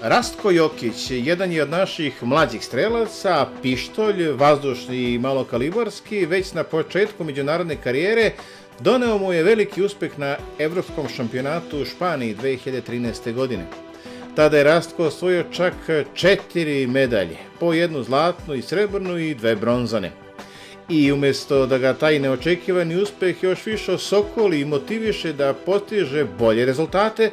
Rastko Jokić jedan je od naših mlađih strelaca, pištolj, vazdušni i malokalibarski, već na početku međunarodne karijere doneo mu je veliki uspeh na Evropskom šampionatu u Španiji 2013. godine. Tada je Rastko osvojio čak 4 medalje, po jednu zlatnu i srebrnu i 2 bronzane. I umjesto da ga taj neočekivani uspeh još više osokoli i motiviše da postiže bolje rezultate,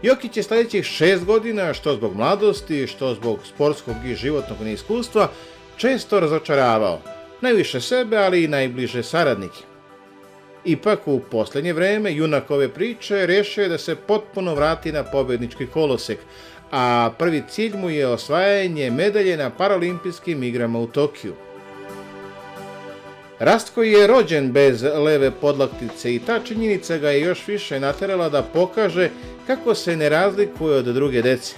Jokić je sljedećih 6 godina, što zbog mladosti, što zbog sportskog i životnog neiskustva, često razočaravao. Najviše sebe, ali i najbliže saradnike. Ipak u posljednje vreme junak ove priče rešio je da se potpuno vrati na pobednički kolosek, a prvi cilj mu je osvajanje medalje na Paralimpijskim igrama u Tokiju. Rastko je rođen bez leve podlaktice i ta činjenica ga je još više naterala da pokaže kako se ne razlikuje od druge dece.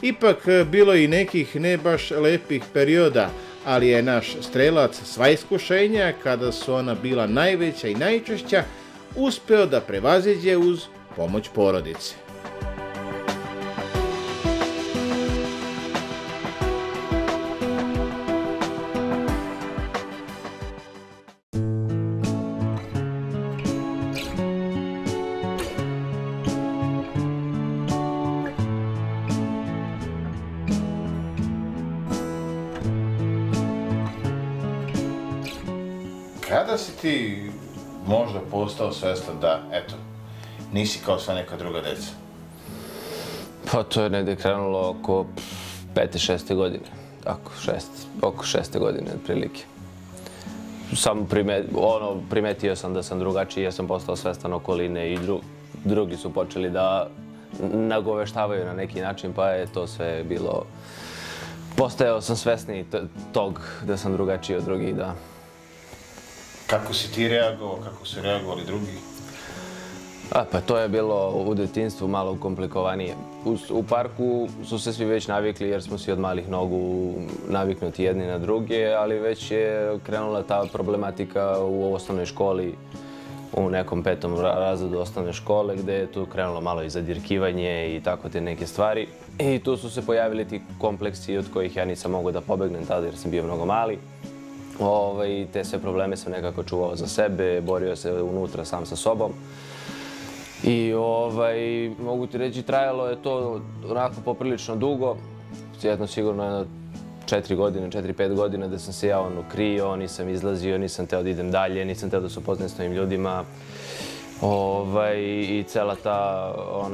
Ipak bilo je i nekih ne baš lepih perioda, ali je naš strelac sva iskušenja, kada su ona bila najveća i najčešća, uspeo da prevaziđe uz pomoć porodice. Kada si ti možda postao svestan da, eto, nisi kao sva neka druga deca? Pa to je negdje krenulo oko 5. 6. godine. Tako, oko 6. godine, otprilike. Samo primetio sam da sam drugačiji, ja sam postao svestan okoline i drugi su počeli da nagoveštavaju na neki način, pa je to sve bilo... Postajao sam svesniji tog da sam drugačiji od drugih, da. Kako si ti reagovao, kako su reagovali drugi? Pa to je bilo u detinjstvu malo komplikovanije. U parku su se svi već navikli jer smo svi od malih nogu naviknuti jedni na druge, ali već je krenula ta problematika u osnovnoj školi, u nekom 5. razredu osnovne škole, gdje je tu krenulo malo i zadirkivanje i tako te neke stvari. I tu su se pojavili ti kompleksi od kojih ja nisam mogao da pobegnem tada jer sam bio mnogo mali. Te sve probleme sam nekako čuvao za sebe, borio se unutra sam sa sobom. I mogu ti reći, trajalo je to onako poprilično dugo, sigurno 4-5 godina da sam se ja krio, nisam izlazio, nisam teo da idem dalje, nisam teo da se upoznajem s novim ljudima. I cela ta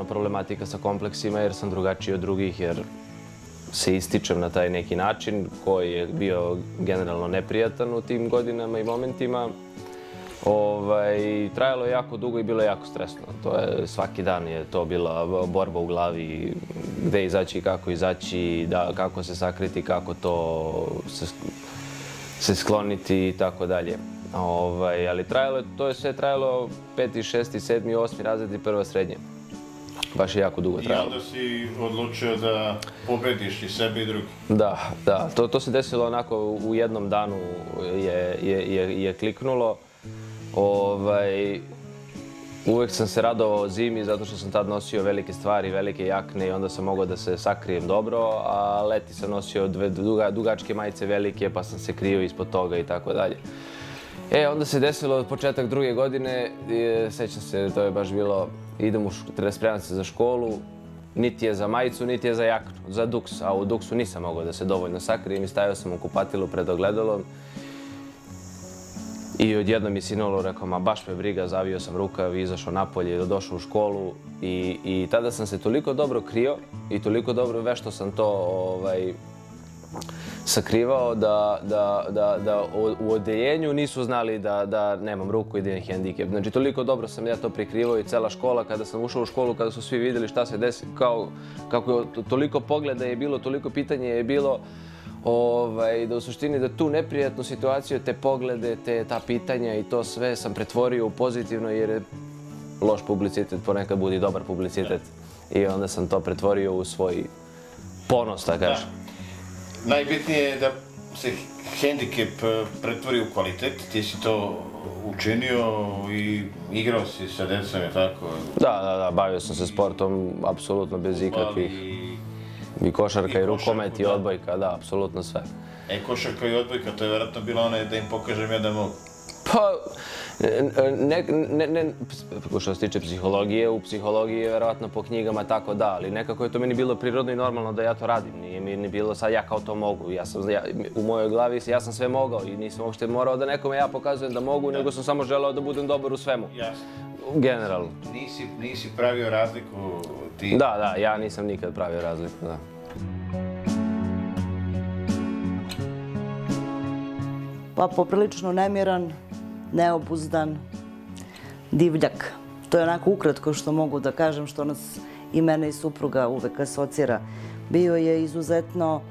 problematika sa kompleksima jer sam drugačiji od drugih, jer se ističem na taj neki način koji je bio generalno neprijatan u tim godinama i momentima. Trajalo je jako dugo i bilo je jako stresno. Svaki dan je to bila borba u glavi, gde izaći, kako se sakriti, kako to se skloniti i tako dalje. Ali to je sve trajalo 5., 6., 7., 8. razred i 1. srednje. Baš je jako dugo trajalo. I onda si odlučio da pobediš i sebe i drugi. Da. To se desilo onako u jednom danu je kliknulo. Uvek sam se radovao zimi zato što sam tad nosio velike stvari, velike jakne i onda sam mogao da se sakrijem dobro, a leti sam nosio dugačke majice velike pa sam se krio ispod toga i tako dalje. Onda se desilo početak 2. godine, sećam se, to je baš bilo, idem spremam se za školu, niti je za majicu, niti je za jaknu, za duks, a u duksu nisam mogao da se dovoljno sakrijem i stavio sam u kupatilu pred ogledalom. I odjednom mi sinulo, rekao, ma baš me briga, zavio sam rukav, izašao napolje, došao u školu i tada sam se toliko dobro krio i toliko dobro vešto sam to sakrivao da u odeljenju nisu znali da nemam ruku i da imam hendikep. Znači, toliko dobro sam ja to prikrivao i cela škola, kada sam ušao u školu, kada su svi vidjeli šta se desi, kako toliko pogleda je bilo, toliko pitanja je bilo, da u suštini da tu neprijatnu situaciju, te poglede, ta pitanja i to sve sam pretvorio u pozitivno jer je loš publicitet ponekad budi dobar publicitet i onda sam to pretvorio u svoj ponos, da kažem. Najbitnije je da se hendikep pretvori u kvalitet, ti si to učinio i igrao si sa decom, je tako? Da, bavio sam se sportom, apsolutno bez ikakvih... I košarka, i rukomet, i odbojka, da, apsolutno sve. Košarka i odbojka, to je vjerojatno bilo ono da im pokažem ja da mogu. Pa, što se tiče psihologije, u psihologiji je vjerojatno po knjigama tako da, ali nekako je to meni bilo prirodno i normalno da ja to radim. Nije mi ni bilo sad ja kao to mogu. U mojoj glavi ja sam sve mogao i nisam uopšte morao da nekome ja pokazujem da mogu, nego sam samo želeo da budem dobar u svemu. Jasno. Generalno. Nisi pravio razliku ti? Da, ja nisam nikad pravio razliku, da. Pa poprilično nemiran, neobuzdan, divljak. To je onako ukratko što mogu da kažem, što nas i mene i supruga uvek asocira. Bio je izuzetno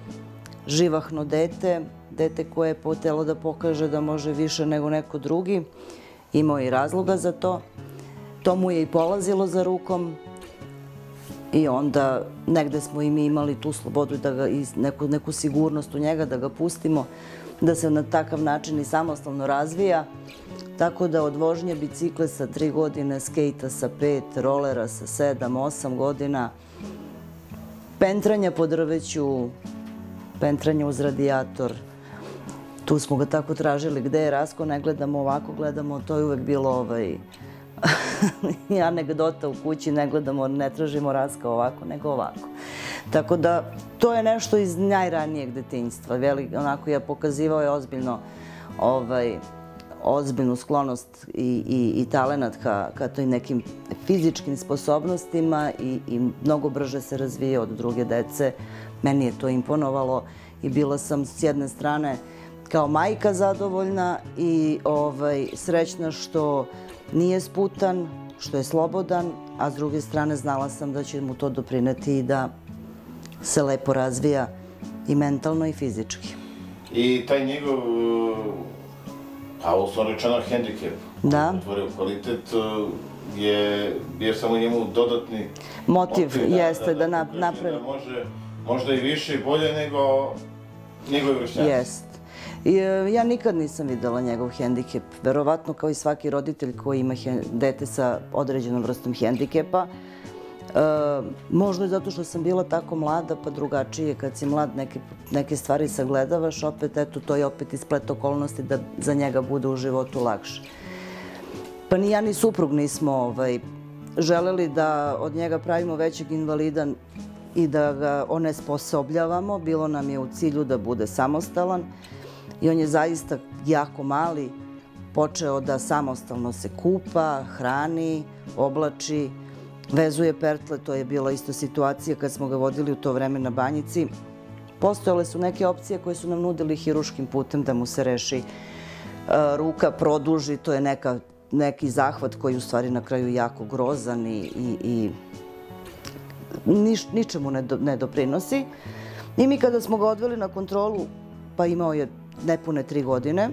živahno dete, dete koje je potelo da pokaže da može više nego neko drugi. Imao je i razloga za to. To mu je i polazilo za rukom. I onda negde smo i mi imali tu slobodu i neku sigurnost u njega da ga pustimo, da se na takav način i samostalno razvija. Tako da od vožnje bicikle sa 3 godine, skejta sa 5, rolera sa 7, 8 godina, pentranja po drveću, pentranja uz radijator. Tu smo ga tako tražili gde je Rasko, ne gledamo ovako, gledamo, to je uvek bilo anegdota u kući, ne gledamo, ne tražimo Raska ovako, nego ovako. Tako da, to je nešto iz najranijeg detinjstva. Onako je pokazivao je ozbiljnu sklonost i talenat ka toj nekim fizičkim sposobnostima i mnogo brže se razvije od druge dece. Meni je to imponovalo i bila sam s jedne strane kao majka zadovoljna i srećna što nije sputan, što je slobodan, a s druge strane znala sam da će mu to doprineti i da se lepo razvija i mentalno i fizički. I taj njegov, pa uslovno rečeno, hendikep, otvorio kvalitet, je bio samo njemu dodatni motiv jeste da napravi. Možda i više i bolje nego njegovi vršnjaci. Jest. Ja nikad nisam videla njegov hendikep. Verovatno kao i svaki roditelj koji ima dete sa određenom vrstom hendikepa. Možda je zato što sam bila tako mlada, pa drugačije. Kad si mlad, neke stvari sagledavaš, opet, eto, to je opet isplet okolnosti da za njega bude u životu lakše. Pa ni ja ni suprug nismo želeli da od njega pravimo većeg invalida i da ga onesposobljavamo. Bilo nam je u cilju da bude samostalan i on je zaista jako mali počeo da samostalno se kupa, hrani, oblači, vezuje pertle. To je bila isto situacija kad smo ga vodili u to vreme na Banjici. Postojale su neke opcije koje su nam nudili hiruškim putem da mu se reši ruka, produži. To je neki zahvat koji u stvari na kraju jako grozan i ničemu ne doprinosi. I mi kada smo ga odveli na kontrolu, pa imao je nepune 3 godine,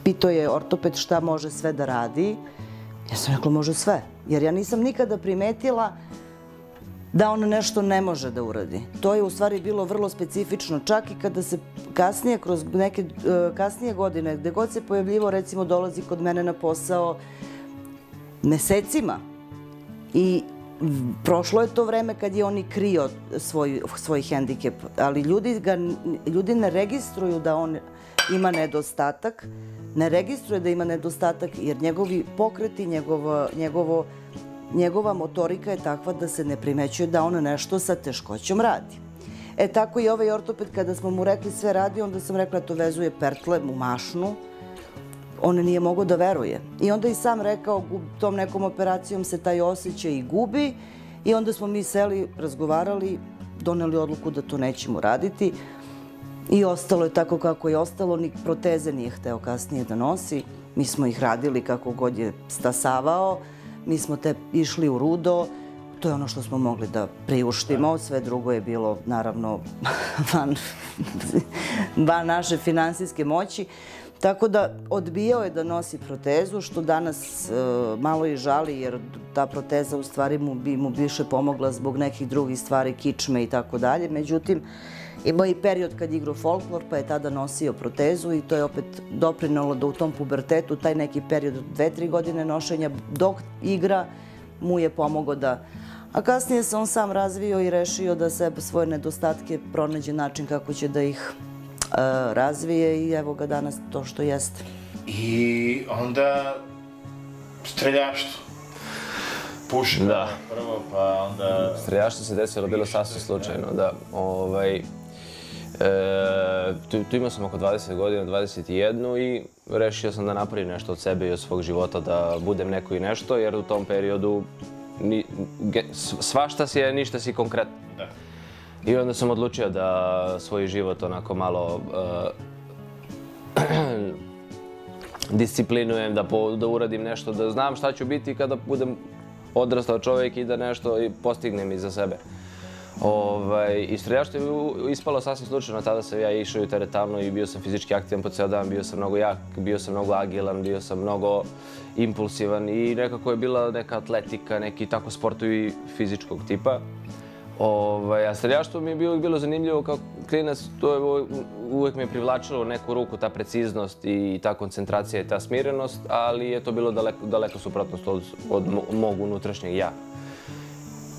pitao je ortoped šta može sve da radi. Ja sam rekla može sve, jer ja nisam nikada primetila da on nešto ne može da uradi. To je u stvari bilo vrlo specifično, čak i kada se kasnije, kroz neke kasnije godine, gde god se pojavljivo, recimo dolazi kod mene na posao mesecima i prošlo je to vreme kad je on i krio svoj hendikep, ali ljudi ne registruju da on ima nedostatak, ne registruje da ima nedostatak jer njegovi pokreti, njegova motorika je takva da se ne primećuje da on nešto sa teškoćom radi. Tako i ovaj ortoped, kada smo mu rekli sve radi, onda sam rekla to vezuje pertle u mašnu, on nije mogao da veruje. I onda i sam rekao, tom nekom operacijom se taj osjećaj i gubi i onda smo mi seli, razgovarali, doneli odluku da to nećemo raditi i ostalo je tako kako je ostalo, ni proteze nije hteo kasnije da nosi. Mi smo ih radili kako god je stasavao, mi smo išli u rudo, to je ono što smo mogli da priuštimo, sve drugo je bilo naravno van naše finansijske moći. Tako da odbijao je da nosi protezu, što danas malo i žali, jer ta proteza u stvari bi mu više pomogla zbog nekih drugih stvari, kičme i tako dalje. Međutim, imao i period kad igrao folklor, pa je tada nosio protezu i to je opet doprinelo da u tom pubertetu, taj neki period od 2-3 godine nošenja dok igra, mu je pomogao da A kasnije se on sam razvio i rešio da svoje nedostatke pronađe način kako će da ih razvije i evo ga danas to što jeste. I onda streljaštvo. Puška prvo, pa onda... Streljaštvo se desilo, bilo sasvim slučajno, da. Tu imao sam oko 20 godina, 21 i rešio sam da napravim nešto od sebe i od svog života, da budem neko i nešto, jer u tom periodu svašta si je, ništa si konkretno. I onda sam odlučio da svoj život onako malo disciplinujem, da uradim nešto, da znam šta ću biti kada budem odrastao čovjek i da nešto postignem iza sebe. I streljaštvo je ispalo sasvim slučajno, tada sam ja išao u teretanu i bio sam fizički aktivan po ceo dan, bio sam mnogo jak, bio sam mnogo agilan, bio sam mnogo impulsivan i nekako je bila neka atletika, neki tako sportovi fizičkog tipa. A streljaštvo mi je bilo zanimljivo kao klinac, uvek me je privlačilo u neku ruku ta preciznost i ta koncentracija i ta smirenost, ali je to bilo daleko suprotnost od mog unutrašnjeg ja.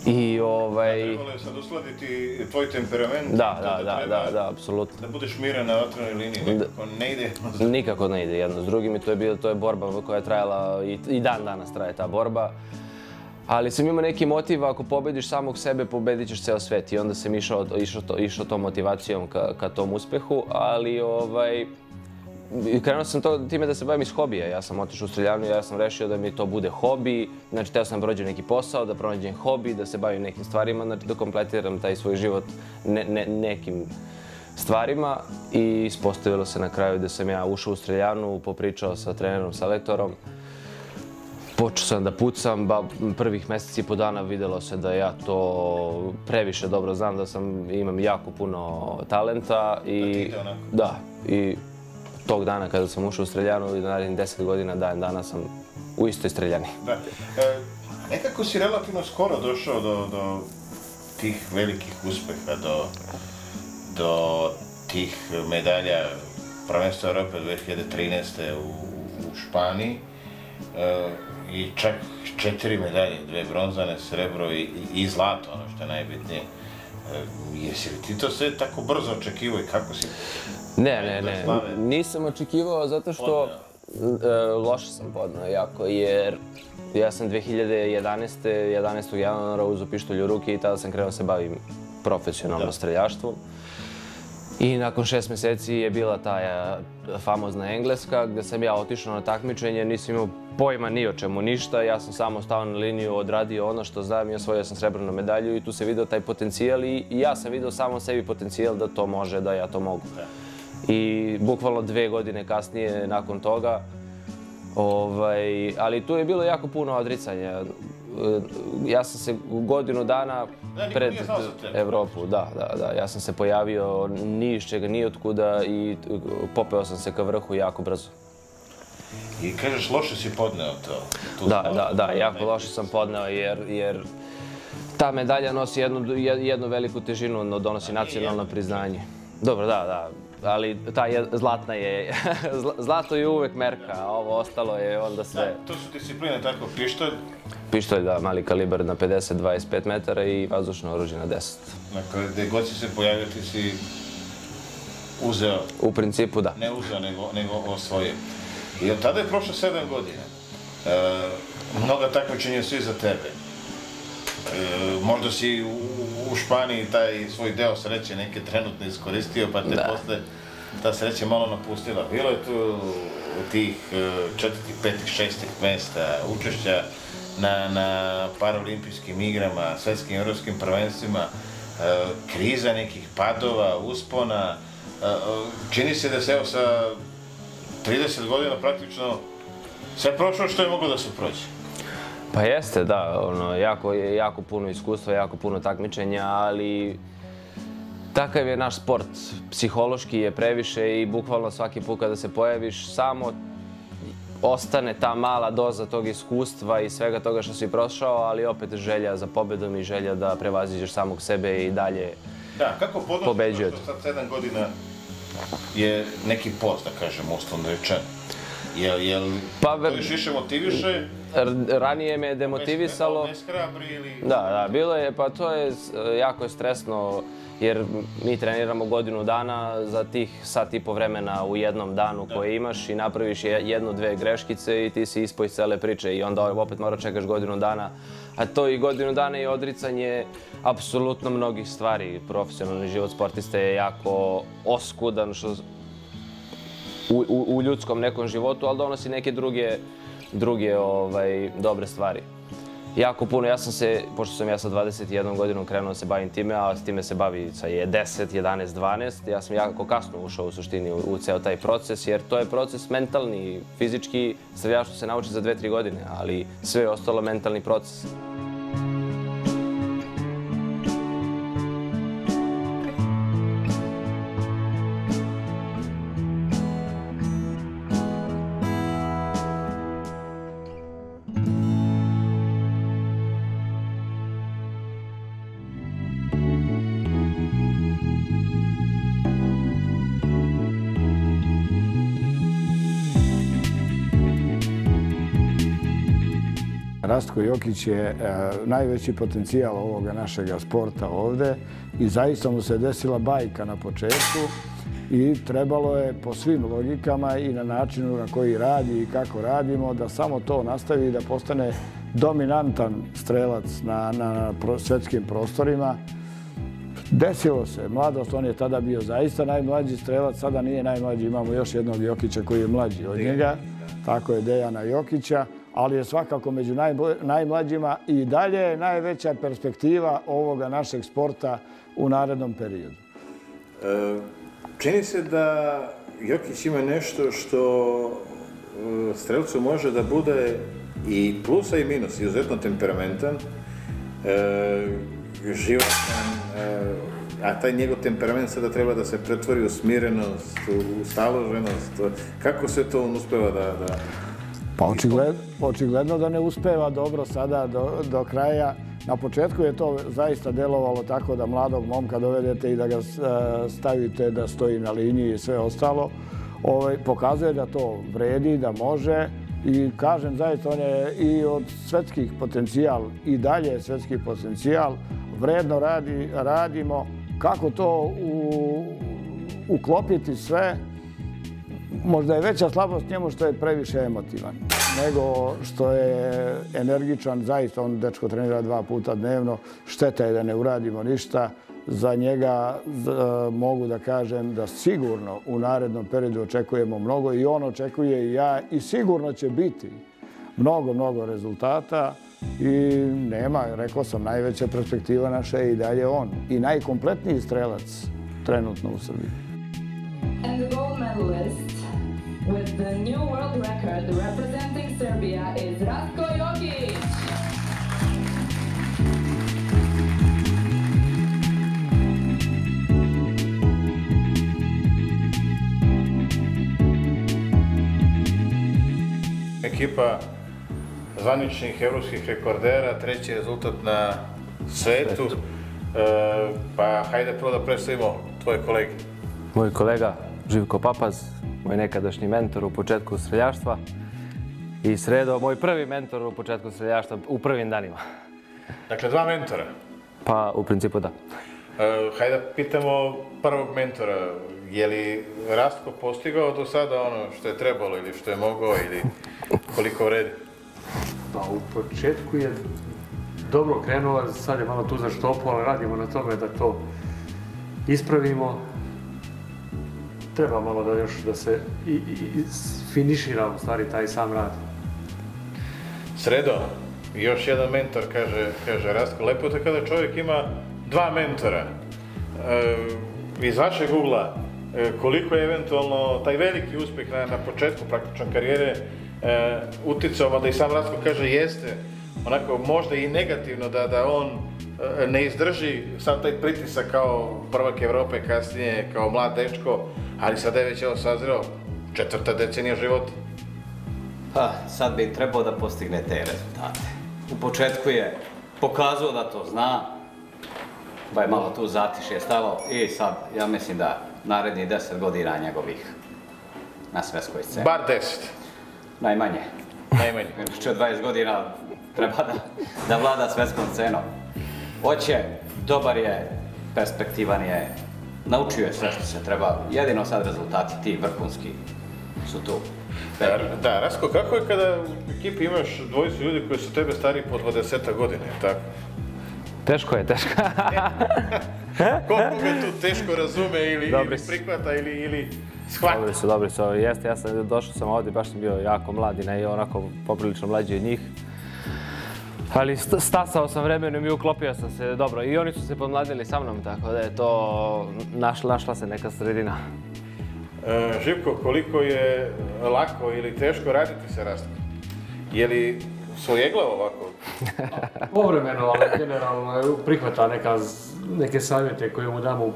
Trebalo je sad uskladiti tvoj temperament. Da, apsolutno. Da budeš miran na vatrenoj liniji, nekako ne ide jedno s drugim. Nikako ne ide jedno s drugim i to je borba koja je trajala i dan danas traje ta borba. Ali sam imao neki motiv, ako pobediš samog sebe, pobedit ćeš ceo svet i onda sam išao tom motivacijom ka tom uspehu, ali krenuo sam time da se bavim iz hobija. Ja sam otišao u streljanu i ja sam rešio da mi to bude hobi. Znači, teo sam da prođem neki posao, da pronađem hobi, da se bavim nekim stvarima, znači da kompletiram taj svoj život nekim stvarima. I ispostavilo se na kraju da sam ja ušao u streljanu, popričao sa trenerom, selektorom. Počeo sam da pucam, prvih meseci i po dana videlo se da ja to previše dobro znam, da imam jako puno talenta. Da ti ide onako? Da, i tog dana kada sam ušao u streljanu i narednih 10 godina, danas sam u istoj streljani. Da. Nekako si relativno skoro došao do tih velikih uspeha, do tih medalja prvenstva Evrope 2013. u Španiji. I čak 4 medalje, 2 bronzane, srebro i zlato, ono što je najbitnije. Jesi li ti to sve tako brzo očekivao i kako si... Ne, nisam očekivao zato što loše sam podneo jako, jer ja sam 11. januara uzeo pištolj u ruke i tada sam krenuo se bavim profesionalno streljaštvom. I nakon 6 meseci je bila ta famozna Engleska, gde sam ja otišao na takmičenje, nisam imao pojma ni o čemu ništa, ja sam samo stao na liniju, odradio ono što znam i osvojio sam srebrnu medalju i tu se video taj potencijal i ja sam video samo sebi potencijal da to može, da ja to mogu. I bukvalno 2 godine kasnije nakon toga, ali tu je bilo jako puno odricanja. Ja sam se godinu dana pred Evropu, da, ja sam se pojavio ni iz čega, ni otkuda i popeo sam se ka vrhu jako brzo. I kažeš, loše si podneo to? Da, jako loše sam podneo jer ta medalja nosi jednu veliku težinu, donosi nacionalno priznanje. Dobro, da, ali ta zlatna je, zlato je uvek merka, a ovo ostalo je onda sve... To su discipline, tako, pištolj? Pištolj, da, mali kalibar na 50-25 metara i vazdušno oružje na 10. Dakle, gde god si se pojavio, ti si uzeo? U principu, da. Ne uzeo, nego osvojio. I od tada je prošlo 7 godina. Mnoga takmičenja su iza tebe. Možda si u Španiji taj svoj deo sreće neke trenutno iskoristio, pa te posle ta sreća malo napustila. Bilo je tu tih 4., 5., 6. mesta učešća na paraolimpijskim igrama, svetskim i evropskim prvenstvima, kriza nekih padova, uspona. Čini se da se evo sa 30 godina praktično sve prošlo što je moglo da se prođe. Pa jeste, da, jako puno iskustva, jako puno takmičenja, ali takav je naš sport. Psihološki je previše i bukvalno svaki put kada se pojaviš samo ostane ta mala doza tog iskustva i svega toga što si prošao, ali opet želja za pobedom i želja da prevaziđeš samog sebe i dalje pobeđujete. Da, kako podnosi to što sad 7 godina je neki post, da kažem, uslovno rečeno? Jel to još više motiviše? Ranije me je demotivisalo. Bez hrabri ili... Da, bilo je, pa to je jako stresno jer mi treniramo godinu dana za tih sat i po vremena u jednom danu koje imaš i napraviš jednu, dve greškice i ti si ispoj cele priče i onda opet mora čekaš godinu dana. A to i godinu dana je odricanje apsolutno mnogih stvari. Profesionalni život sportiste je jako oskudan u ljudskom nekom životu, ali donosi neke druge dobre stvari. Jako puno, pošto sam ja sa 21 godinom krenuo da se bavim time, a s time se bavi sa 10, 11, 12, ja sam jako kasno ušao u suštini u ceo taj proces, jer to je proces mentalni, fizički, streljaštvo se nauči za 2-3 godine, ali sve je ostalo mentalni proces. Rastko Jokić je najveći potencijal ovoga našega sporta ovde i zaista mu se desila bajka na početku i trebalo je po svim logikama i na načinu na koji radi i kako radimo da samo to nastavi i da postane dominantan strelac na svetskim prostorima. Desilo se, mladost, on je tada bio zaista najmlađi strelac, sada nije najmlađi, imamo još jednog Jokića koji je mlađi od njega, tako je Dejana Jokića, ali je svakako među najmlađima i dalje je najveća perspektiva ovoga našeg sporta u narednom periodu. Čini se da Jokić ima nešto što strelcu može da bude i plusa i minus, izuzetno temperamentan, životan, a taj njegov temperament sada treba da se pretvori u smirenost, u staloženost. Kako se to on uspeva da... Pa očigledno da ne uspeva dobro sada do kraja. Na početku je to zaista delovalo tako da mladog momka dovedete i da ga stavite da stoji na liniji i sve ostalo. Pokazuje da to vredi, da može i kažem zaista on je i od svetskih potencijal i dalje je svetski potencijal. Vredno radimo. Kako to uklopiti sve? Možda je veća slabost njemu što je previše emotivan, nego što je energičan. Zaista on dečko trenira 2 puta dnevno. Šteta je da ne uradimo ništa. Za njega mogu da kažem da sigurno u narednom periodu očekujemo mnogo i on očekuje i ja i sigurno će biti mnogo rezultata i nema, rekao sam, najveća perspektiva naša je i dalje on i najkompletniji strelac trenutno u Srbiji. And the gold medalist with the new world record representing Serbia is Rastko Jokić. Ekipa zvaničnih evropskih rekordera, treći rezultat na svetu. Pa hajde prvo da predstavimo tvoje kolege. Moj kolega Živko Papaz, moj nekadašnji mentor u početku streljaštva i Sredo, moj prvi mentor u početku streljaštva u prvim danima. Dakle, 2 mentora. Pa, u principu da. Hajde da pitamo prvog mentora. Je li Rastko postigao do sada ono što je trebalo ili što je mogao ili koliko vredi? Pa u početku je dobro krenuo, sad je malo tu za štopu, ali radimo na tome da to ispravimo. Treba malo da još da se finišira u stvari taj sam rad. Sredo, još jedan mentor, kaže Rastko. Lepo je to kada čovjek ima 2 mentora. Iz vašeg ugla, koliko je eventualno taj veliki uspjeh na početku praktično karijere uticao, mada i sam Rastko kaže jeste, onako možda i negativno da on ne izdrži sad taj pritisak kao prvak Evrope, kasnije kao mlad dečko, ali sada je već sazreo 4. decenija života. Pa, sad bi trebao da postigne te rezultate. U početku je pokazao da to zna, pa je malo tu zatišje stalo i sad, ja mislim da narednih 10 godina njegovih na svetskoj sceni. Bar 10. Najmanje. Najmanje. Što 20 godina treba da vlada svetskom scenom. Hoće, dobar je, perspektivan je, naučio je sve što se treba. Jedino sad rezultati ti vrhunski su tu. Da, Rasko, kako je kada u ekipi imaš dvojicu ljudi koji su tebe stariji po 20 godina, tako? Teško je, teško. Koliko ga tu teško razume ili prihvata ili shvata? Dobri su. Jeste, ja sam došao sam ovdje, baš sam bio jako mlad i ne onako poprilično mlađi od njih. Ali stasao sam vremenom i uklopio sam se dobro. I oni su se pomladili sa mnom, tako da je to našla se neka sredina. Živko, koliko je lako ili teško raditi sa Rastkom? Je li svojeglavo ovako? Povremeno, ali generalno prihvata neke savjete koje mu damo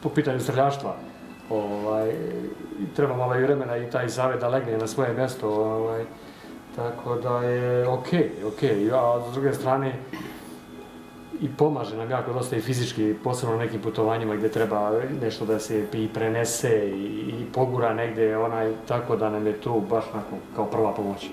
po pitanju streljaštva. Treba malo i vremena i taj savjet da legne na svoje mjesto. Tako da je okej. A s druge strane i pomaže nam jako dosta i fizički, posebno na nekim putovanjima gdje treba nešto da se i prenese i pogura negdje, tako da nam je tu baš kao prva pomoć.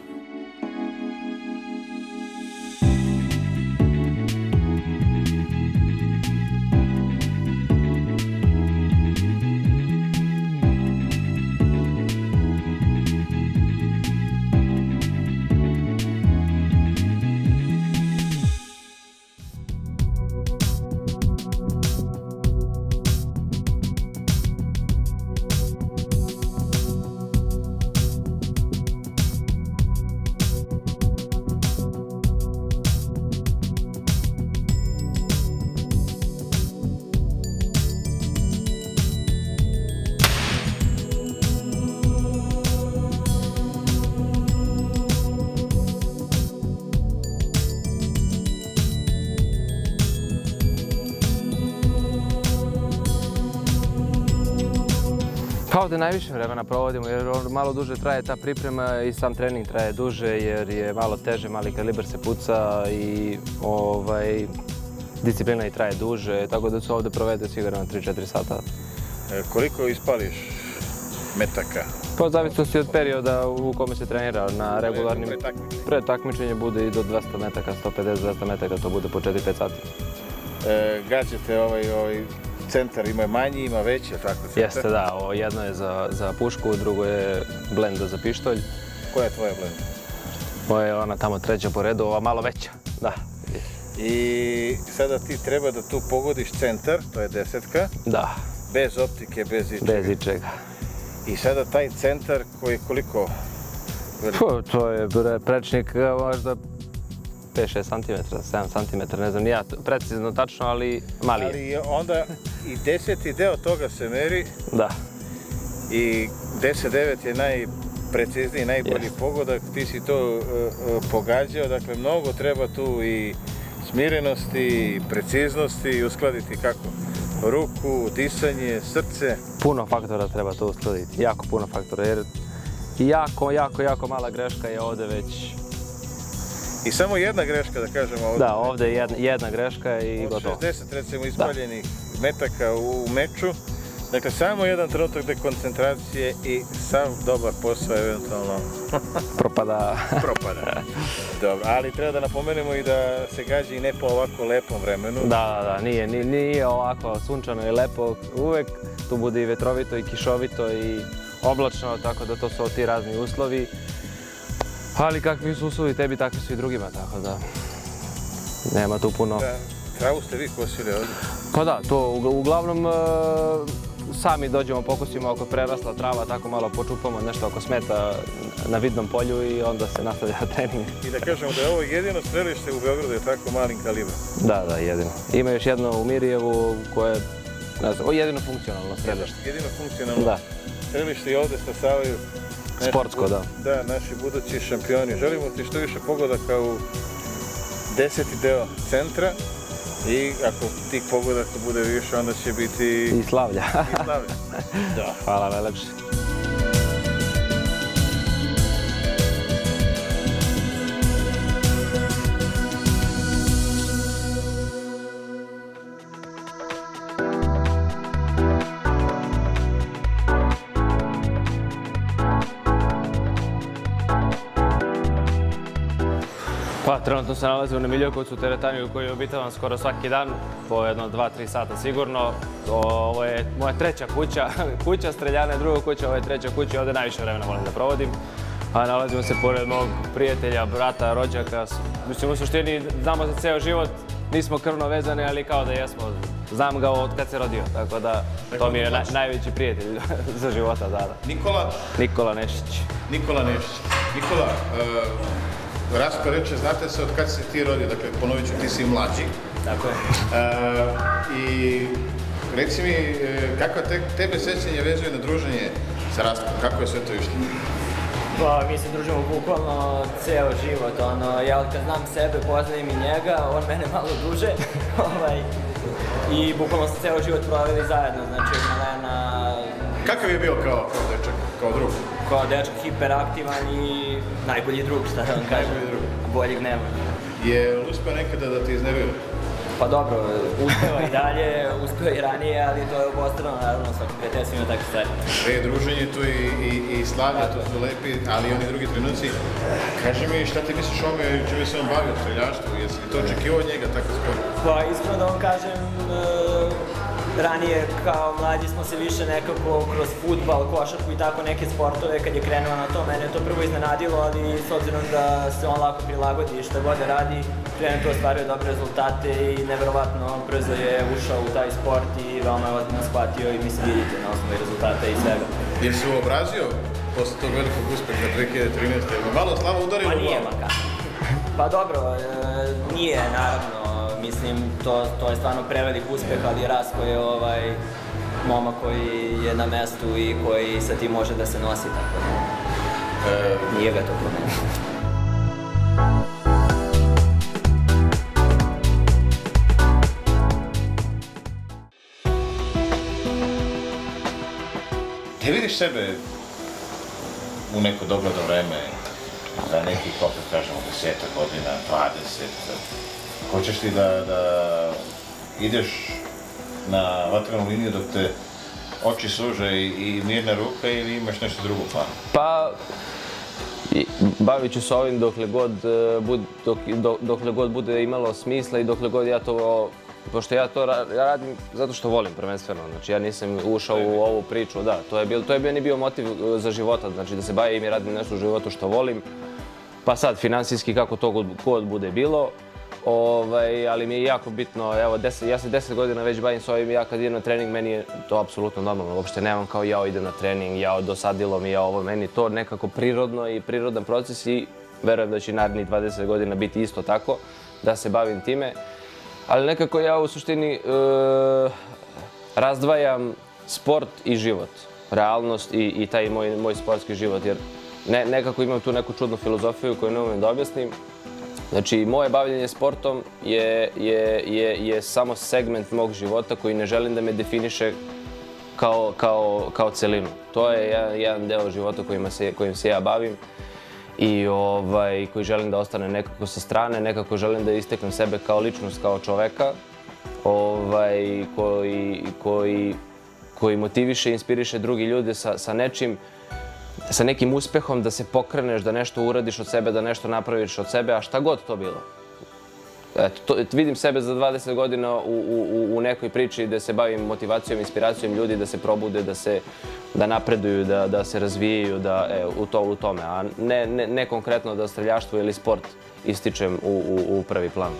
Ovdje najviše vremena provodimo jer malo duže traje ta priprema i sam trening traje duže jer je malo teže, mali kalibar se puca i disciplina i traje duže, tako da se ovdje provede sigurno 3-4 sata. Koliko ispališ metaka? Po zavisnosti od perioda u kome se trenira na regularnim... Pre takmičenja bude i do 200 metaka, 150-200 metaka, to bude po 4-5 sati. Gađate ovaj centar, ima manji, ima veći, tako centar? Jeste, da. Jedno je za pušku, drugo je blenda za pištolj. Koja je tvoja blenda? Moja je ona tamo treća po redu, ova malo veća, da. I sada ti treba da tu pogodiš centar, to je 10-ka. Da. Bez optike, bez ičega. Bez ičega. I sada taj centar koji je koliko velik? To je prečnik možda 5-6 cm, 7 cm, ne znam ni ja precizno tačno, ali mali je. Ali onda i 10. deo toga se meri. Da. I 10-9 je najprecizniji, najbolji pogodak, ti si to pogađao, dakle mnogo treba tu i smirenosti, i preciznosti i uskladiti kako? Ruku, disanje, srce. Puno faktora treba to uskladiti, jako puno faktora jer jako mala greška je ovdje već. I samo jedna greška, da kažemo ovdje. Da, ovdje je jedna greška i gotovo. Od 60 recimo ispaljenih metaka u meču, dakle samo jedan trenutak dekoncentracije i sav dobar posao eventualno propada. Dobro, ali treba da napomenemo i da se gađa i ne po ovako lepom vremenu. Da, nije ovako sunčano i lepo, uvek tu bude i vetrovito i kišovito i oblačno, tako da to su ti razni uslovi. Ali kakvi su uslovi tebi, takvi su i drugima, tako da nema tu puno. Travu ste vi kosili ovdje? Pa da, to uglavnom sami dođemo, pokosimo ako prerasla trava, tako malo počupamo nešto ako smeta na vidnom polju i onda se nastavlja trening. I da kažemo da je ovo jedino strelište u Beogradu je tako malim kalibrom? Da, jedino. Ima još jedno u Mirjevu koje je, ne znam, jedino funkcionalno strelište. Jedino funkcionalno strelište i ovdje stasavaju sportsko, da. Da, naši budući šampioni. Želimo ti što više pogodaka u 10. deo centra i ako tih pogodaka bude više, onda će biti i slavlja. Da. Hvala najlepše. Pa, trenutno se nalazimo na Miljokovcu u teretaniju koju obitavam skoro svaki dan, po jedno 2-3 sata sigurno. Ovo je moja treća kuća, kuća Streljana je druga kuća, ovo je treća kuća i ovdje najviše vremena volim da provodim. A nalazimo se pored mog prijatelja, brata, rođaka. Mislim, u suštini znamo za ceo život, nismo krvno vezani, ali kao da jesmo. Znam ga od kad se rodio, tako da to mi je najveći prijatelj za života, da. Nikola? Nikola Nešić. Nikola Nešić. Nikola, Rastko reče, znate se od kad si ti rodio, dakle, ponovit ću, ti si mlađi. Tako je. I reci mi, kako tebe sećanje vezuje na druženje sa Rastkom, kako je sve to išlo? Pa, mi se družimo bukvalno ceo život, ja od kad znam sebe, poznajem i njega, on mene malo duže, i bukvalno se ceo život proveli zajedno, znači od malena... Kakav je bio kao dečak, kao drug? Kao dečak hiperaktivan i najbolji drug, šta da vam kažem, boljeg nema. Je uspeo nekada da te iznervira? Pa dobro, uspeo i dalje, uspeo i ranije, ali to je obostrano, naravno, svaki prijatelj ima takve stvari. Druženje tu i slavlje, to su lepi, ali i oni drugi trenuci. Kaži mi, šta ti misliš o ome, čime se on bavio streljaštvu, jesi li to očekivao od njega tako skoro? Pa iskreno da vam kažem, ranije kao mlađi smo se više nekako kroz fudbal, košarku i tako neke sportove, kad je krenuo na to, mene je to prvo iznenadilo, ali s obzirom da se on lako prilagodi i šta god da radi, krenuo to ostvaruje dobre rezultate i neverovatno brzo je ušao u taj sport i veoma je ozbiljno shvatio i mislim vidite na osnovu rezultata i svega. Je se uobrazio posle tog velikog uspeha 2013. Malo slava udarilo u glavu? Pa nije makar. Pa dobro, nije naravno. Mislim, to je stvarno prevelik uspeh, ali Rastko je momak koji je na mestu i koji sa tim može da se nosi, tako da nije ga to promenilo. Ne vidiš sebe u neko dogledno vreme, za nekih, opet kažemo, 10 godina, 20, hoćeš li da ideš na vatrenu liniju dok te oči suže i mirna ruka ili imaš nešto drugo planu? Pa, bavit ću se ovim dokle god bude imalo smisla i dokle god ja to, pošto ja to radim zato što volim prvenstveno, znači ja nisam ušao u ovu priču, da, to je meni bio motiv za života, znači da se bavim i radim nešto u životu što volim, pa sad finansijski kako to god bude bilo. Ali mi je jako bitno, evo, ja se 10 godina već bavim s ovim, ja kad idem na trening, meni je to apsolutno normalno, uopšte nemam kao jao idem na trening, jao dosadilo mi, jao ovo, meni to nekako prirodno i prirodan proces i verujem da će narednih 20 godina biti isto tako, da se bavim time, ali nekako ja u suštini razdvajam sport i život, realnost i taj moj sportski život, jer nekako imam tu neku čudnu filozofiju koju ne umem da objasnim. Znači, moje bavljenje sportom je samo segment mog života koji ne želim da me definiše kao celinu. To je jedan deo života kojim se ja bavim i koji želim da ostane nekako sa strane, nekako želim da isteknem sebe kao ličnost, kao čoveka koji motiviše i inspiriše drugi ljude sa nekim uspehom da se pokreneš, da nešto uradiš od sebe, da nešto napraviš od sebe, a šta god to bilo. Vidim sebe za 20 godina u nekoj priči gde se bavim motivacijom, inspiracijom ljudi da se probude, da napreduju, da se razvijaju, u tome, a ne konkretno da streljaštvo ili sport ističem u prvi plan.